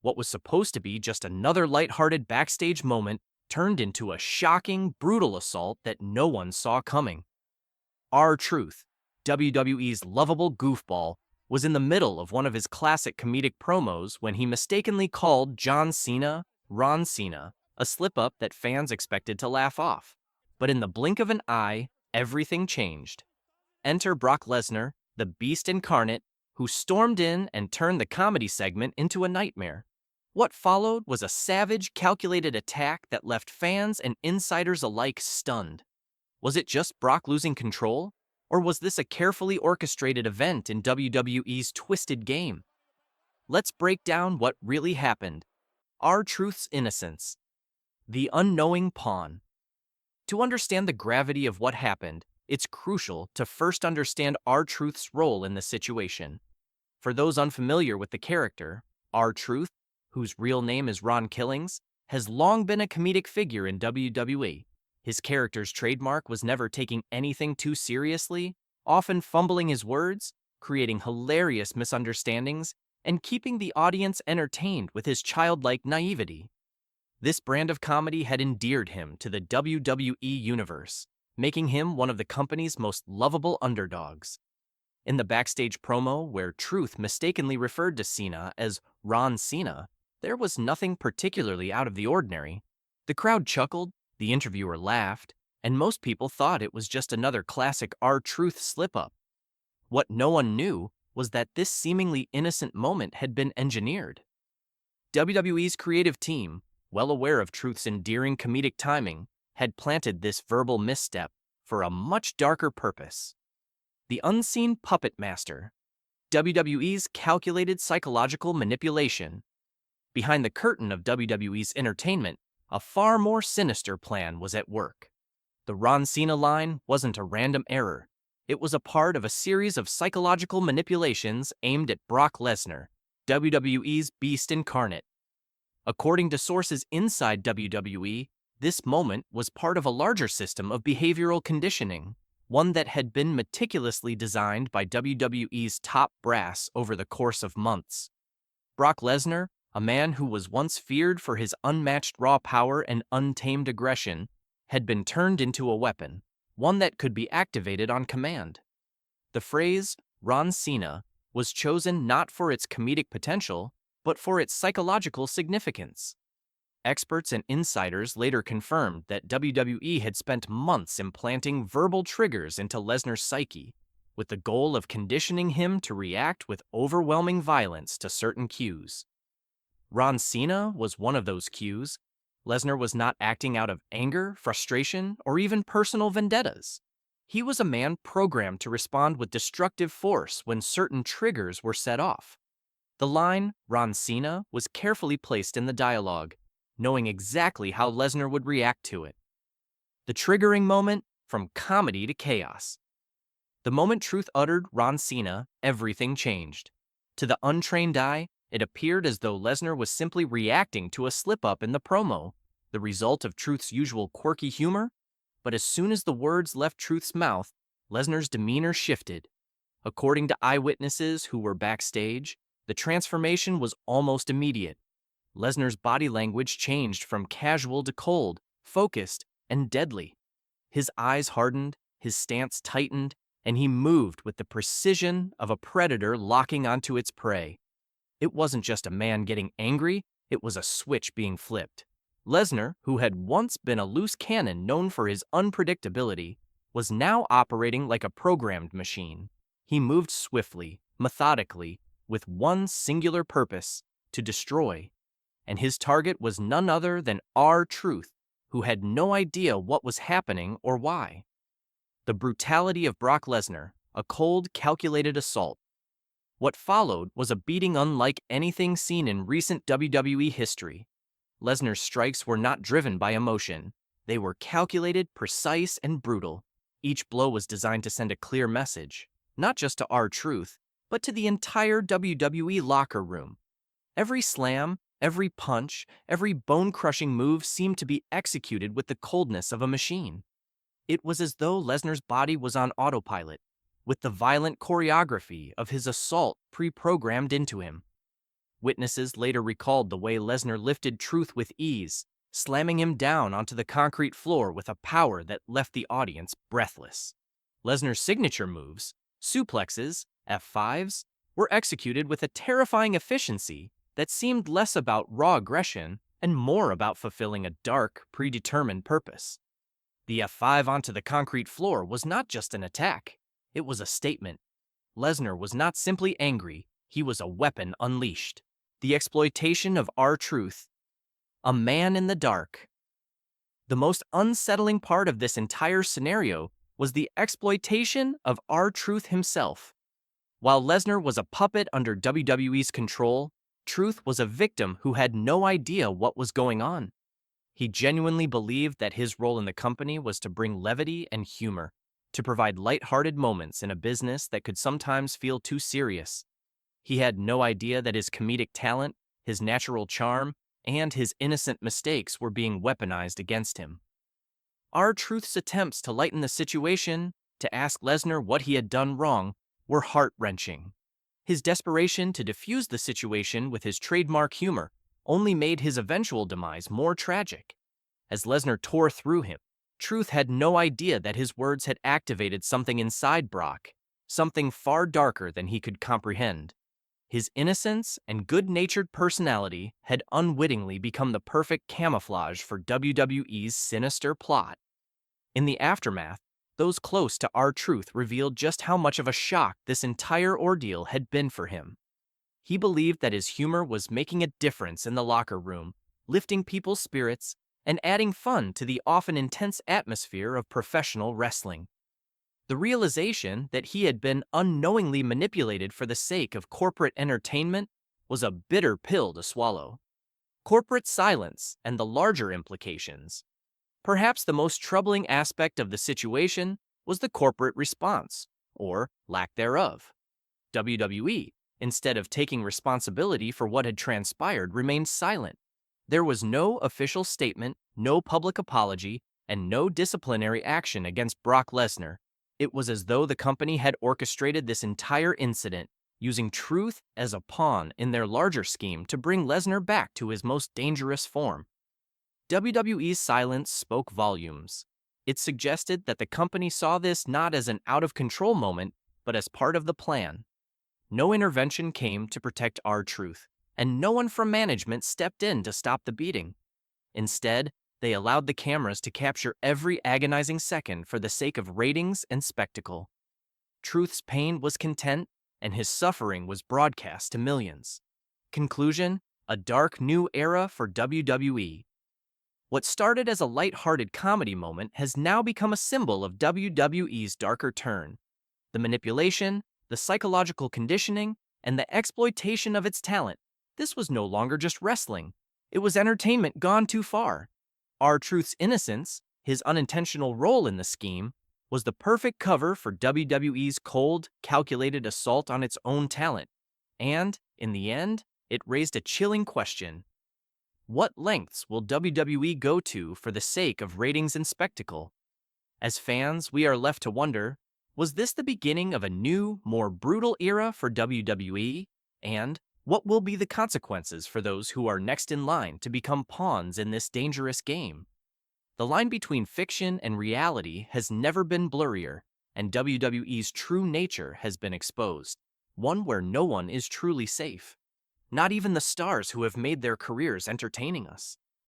What was supposed to be just another lighthearted backstage moment turned into a shocking, brutal assault that no one saw coming. R-Truth, WWE's lovable goofball, was in the middle of one of his classic comedic promos when he mistakenly called John Cena Ron Cena, a slip-up that fans expected to laugh off. But in the blink of an eye, everything changed. Enter Brock Lesnar, the Beast Incarnate, who stormed in and turned the comedy segment into a nightmare. What followed was a savage, calculated attack that left fans and insiders alike stunned. Was it just Brock losing control? Or was this a carefully orchestrated event in WWE's twisted game? Let's break down what really happened. R-Truth's innocence. The unknowing pawn. To understand the gravity of what happened, it's crucial to first understand R-Truth's role in the situation. For those unfamiliar with the character, R-Truth, whose real name is Ron Killings, has long been a comedic figure in WWE. His character's trademark was never taking anything too seriously, often fumbling his words, creating hilarious misunderstandings, and keeping the audience entertained with his childlike naivety. This brand of comedy had endeared him to the WWE Universe, making him one of the company's most lovable underdogs. In the backstage promo where Truth mistakenly referred to Cena as Ron Cena, there was nothing particularly out of the ordinary. The crowd chuckled, the interviewer laughed, and most people thought it was just another classic R-Truth slip-up. What no one knew was that this seemingly innocent moment had been engineered. WWE's creative team, well aware of Truth's endearing comedic timing, had planted this verbal misstep for a much darker purpose. The unseen puppet master, WWE's calculated psychological manipulation. Behind the curtain of WWE's entertainment, a far more sinister plan was at work. The Ron Cena line wasn't a random error. It was a part of a series of psychological manipulations aimed at Brock Lesnar, WWE's Beast Incarnate. According to sources inside WWE, this moment was part of a larger system of behavioral conditioning, one that had been meticulously designed by WWE's top brass over the course of months. Brock Lesnar, a man who was once feared for his unmatched raw power and untamed aggression, had been turned into a weapon, one that could be activated on command. The phrase, Ron Cena, was chosen not for its comedic potential, but for its psychological significance. Experts and insiders later confirmed that WWE had spent months implanting verbal triggers into Lesnar's psyche, with the goal of conditioning him to react with overwhelming violence to certain cues. Ron Cena was one of those cues. Lesnar was not acting out of anger, frustration, or even personal vendettas. He was a man programmed to respond with destructive force when certain triggers were set off. The line, Ron Cena, was carefully placed in the dialogue, knowing exactly how Lesnar would react to it. The triggering moment, from comedy to chaos. The moment Truth uttered Ron Cena, everything changed. To the untrained eye, it appeared as though Lesnar was simply reacting to a slip-up in the promo, the result of Truth's usual quirky humor. But as soon as the words left Truth's mouth, Lesnar's demeanor shifted. According to eyewitnesses who were backstage, the transformation was almost immediate. Lesnar's body language changed from casual to cold, focused, and deadly. His eyes hardened, his stance tightened, and he moved with the precision of a predator locking onto its prey. It wasn't just a man getting angry, it was a switch being flipped. Lesnar, who had once been a loose cannon known for his unpredictability, was now operating like a programmed machine. He moved swiftly, methodically, with one singular purpose: to destroy. And his target was none other than R-Truth, who had no idea what was happening or why. The brutality of Brock Lesnar, a cold, calculated assault. What followed was a beating unlike anything seen in recent WWE history. Lesnar's strikes were not driven by emotion. They were calculated, precise, and brutal. Each blow was designed to send a clear message, not just to R-Truth, but to the entire WWE locker room. Every slam, every punch, every bone-crushing move seemed to be executed with the coldness of a machine. It was as though Lesnar's body was on autopilot, with the violent choreography of his assault pre-programmed into him. Witnesses later recalled the way Lesnar lifted Truth with ease, slamming him down onto the concrete floor with a power that left the audience breathless. Lesnar's signature moves, suplexes, F5s, were executed with a terrifying efficiency that seemed less about raw aggression and more about fulfilling a dark, predetermined purpose. The F5 onto the concrete floor was not just an attack, it was a statement. Lesnar was not simply angry, he was a weapon unleashed. The exploitation of R-Truth, a man in the dark. The most unsettling part of this entire scenario was the exploitation of R-Truth himself. While Lesnar was a puppet under WWE's control, Truth was a victim who had no idea what was going on. He genuinely believed that his role in the company was to bring levity and humor, to provide lighthearted moments in a business that could sometimes feel too serious. He had no idea that his comedic talent, his natural charm, and his innocent mistakes were being weaponized against him. R-Truth's attempts to lighten the situation, to ask Lesnar what he had done wrong, were heart-wrenching. His desperation to defuse the situation with his trademark humor only made his eventual demise more tragic. As Lesnar tore through him, Truth had no idea that his words had activated something inside Brock, something far darker than he could comprehend. His innocence and good-natured personality had unwittingly become the perfect camouflage for WWE's sinister plot. In the aftermath, those close to R-Truth revealed just how much of a shock this entire ordeal had been for him. He believed that his humor was making a difference in the locker room, lifting people's spirits and adding fun to the often intense atmosphere of professional wrestling. The realization that he had been unknowingly manipulated for the sake of corporate entertainment was a bitter pill to swallow. Corporate silence and the larger implications. Perhaps the most troubling aspect of the situation was the corporate response, or lack thereof. WWE, instead of taking responsibility for what had transpired, remained silent. There was no official statement, no public apology, and no disciplinary action against Brock Lesnar. It was as though the company had orchestrated this entire incident, using Truth as a pawn in their larger scheme to bring Lesnar back to his most dangerous form. WWE's silence spoke volumes. It suggested that the company saw this not as an out-of-control moment, but as part of the plan. No intervention came to protect R-Truth, and no one from management stepped in to stop the beating. Instead, they allowed the cameras to capture every agonizing second for the sake of ratings and spectacle. Truth's pain was content, and his suffering was broadcast to millions. Conclusion: a dark new era for WWE. What started as a light-hearted comedy moment has now become a symbol of WWE's darker turn. The manipulation, the psychological conditioning, and the exploitation of its talent. This was no longer just wrestling. It was entertainment gone too far. R-Truth's innocence, his unintentional role in the scheme, was the perfect cover for WWE's cold, calculated assault on its own talent. And, in the end, it raised a chilling question. What lengths will WWE go to for the sake of ratings and spectacle? As fans, we are left to wonder, was this the beginning of a new, more brutal era for WWE? And what will be the consequences for those who are next in line to become pawns in this dangerous game? The line between fiction and reality has never been blurrier, and WWE's true nature has been exposed, one where no one is truly safe. Not even the stars who have made their careers entertaining us.